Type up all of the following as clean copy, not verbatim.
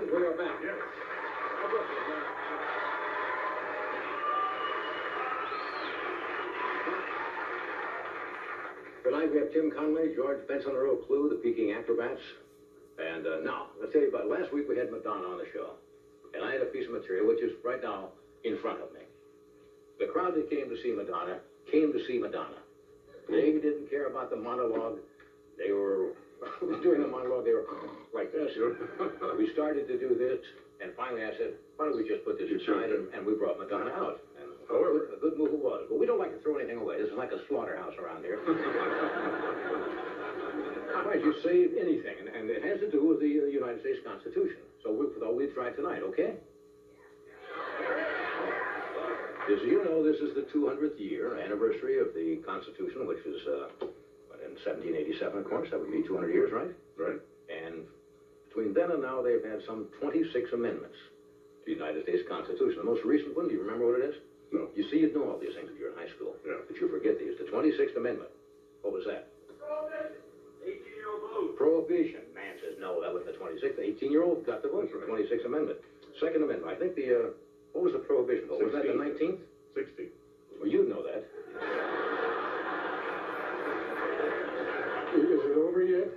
gentlemen, we are back. Yes. Tonight we have Tim Conway, George Benson, Earl Clue, the Peking Acrobats. And now, let's tell you about it. Last week we had Madonna on the show. And I had a piece of material which is right now in front of me. The crowd that came to see Madonna came to see Madonna. They didn't care about the monologue. They were doing the monologue, they were like this. We started to do this, and finally I said, why don't we just put this aside, and we brought Madonna out. And a good move it was. But we don't like to throw anything away. This is like a slaughterhouse around here. Right, you save anything, and it has to do with the United States Constitution. So we thought we'd try tonight, okay? As you know, this is the 200th year anniversary of the Constitution, which is in 1787, of course. That would be 200 years, right? Right. And between then and now, they've had some 26 amendments to the United States Constitution. The most recent one, do you remember what it is? No. You see, you'd know all these things if you're in high school. Yeah. But you forget these. The 26th Amendment. What was that? Prohibition. 18-year-old vote. Prohibition. Man says no, that was the 26th. The 18-year-old got the vote for the 26th Amendment. Second Amendment. I think the, what was the prohibition vote? Was that the 19th? 60. Well, you'd know that. Is it over yet?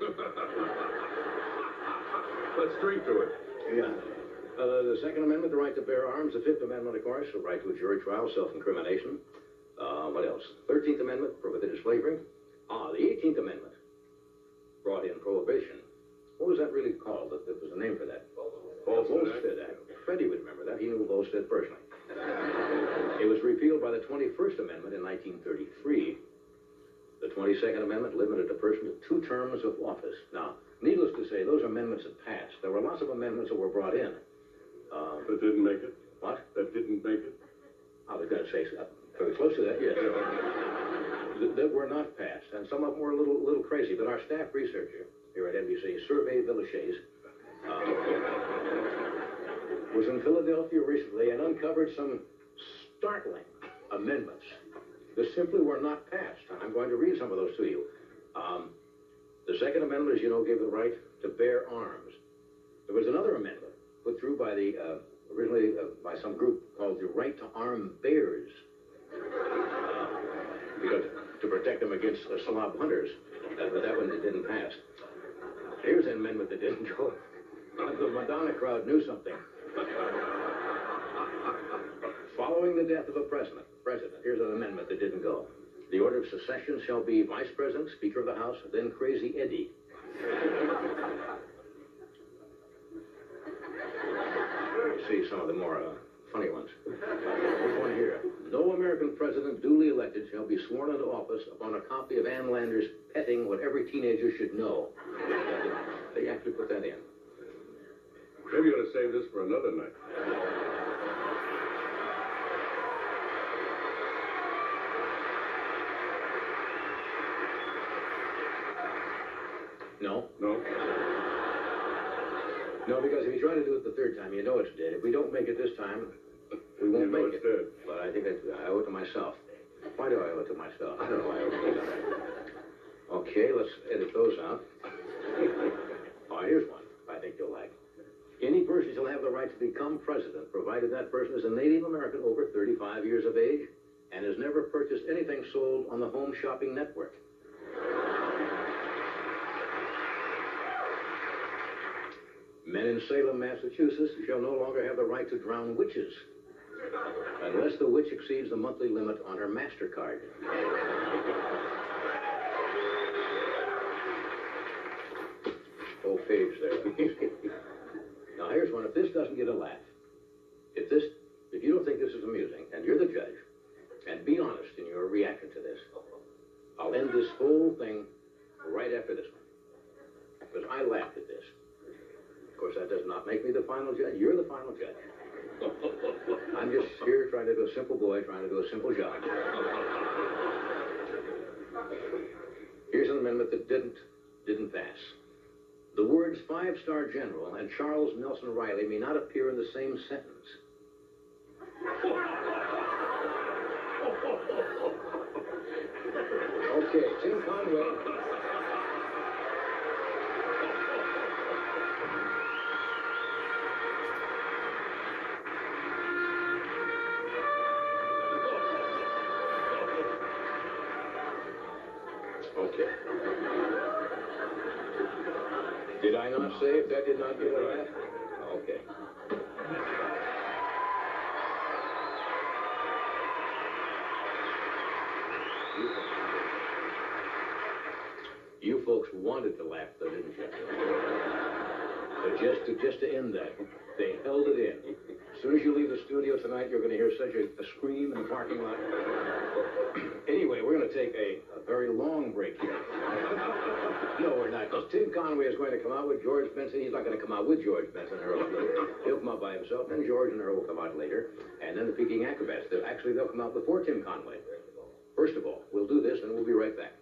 Let's drink to it. Yeah. The Second Amendment, the right to bear arms. The Fifth Amendment, of course, the right to a jury trial, self-incrimination. What else? 13th Amendment, prohibited slavery. The 18th Amendment brought in prohibition. What was that really called? There was a name for that. Volstead Act. Freddie would remember that. He knew Volstead personally. It was repealed by the 21st Amendment in 1933. The 22nd Amendment limited a person to 2 terms of office. Now, needless to say, those amendments had passed. There were lots of amendments that were brought in. That didn't make it? What? That didn't make it? I was going to say very close to that, yes. That were not passed, and some of them were a little crazy. But our staff researcher here at NBC, Survey Villachez, was in Philadelphia recently and uncovered some startling amendments that simply were not passed. And I'm going to read some of those to you. The Second Amendment, as you know, gave the right to bear arms. There was another amendment put through by the, originally by some group called the Right to Arm Bears, because to protect them against slob hunters. But that one didn't pass. Here's an amendment that didn't go. The Madonna crowd knew something. Following the death of a president, here's an amendment that didn't go. The order of succession shall be Vice President, Speaker of the House, then Crazy Eddie. You see some of the more funny ones. This one here. No American president duly elected shall be sworn into office upon a copy of Ann Landers' Petting What Every Teenager Should Know. They actually put that in. Maybe you ought to save this for another night. No? No? No, because if you try to do it the third time, you know it's dead. If we don't make it this time, we won't make it. Dead. But I think I owe it to myself. Why do I owe it to myself? I don't know why I owe it to myself. Okay, let's edit those out. Here's one I think you'll like. Any person shall have the right to become president, provided that person is a Native American over 35 years of age and has never purchased anything sold on the Home Shopping Network. Men in Salem, Massachusetts shall no longer have the right to drown witches unless the witch exceeds the monthly limit on her MasterCard. Whole page there. Now here's one. If this doesn't get a laugh, if you don't think this is amusing, and you're the judge, and be honest in your reaction to this, I'll end this whole thing right after this one. Because I laughed at this. Of course, that does not make me the final judge. You're the final judge. I'm just here trying to do a simple boy, trying to do a simple job. Here's an amendment that didn't pass. The words 5-star general and Charles Nelson Riley may not appear in the same sentence. Okay, Tim Conway. Did I not say if that did not get a laugh? Okay. You folks wanted to laugh, though, didn't you? But just to end that, they held it in. As soon as you leave the studio tonight, you're going to hear such a scream in the parking lot. Anyway, we're going to take a very long break here. No, we're not, because Tim Conway is going to come out with George Benson. He's not going to come out with George Benson and Earl. He'll come out by himself, then George and Earl will come out later, and then the Peking Acrobats. They'll come out before Tim Conway. First of all, we'll do this, and we'll be right back.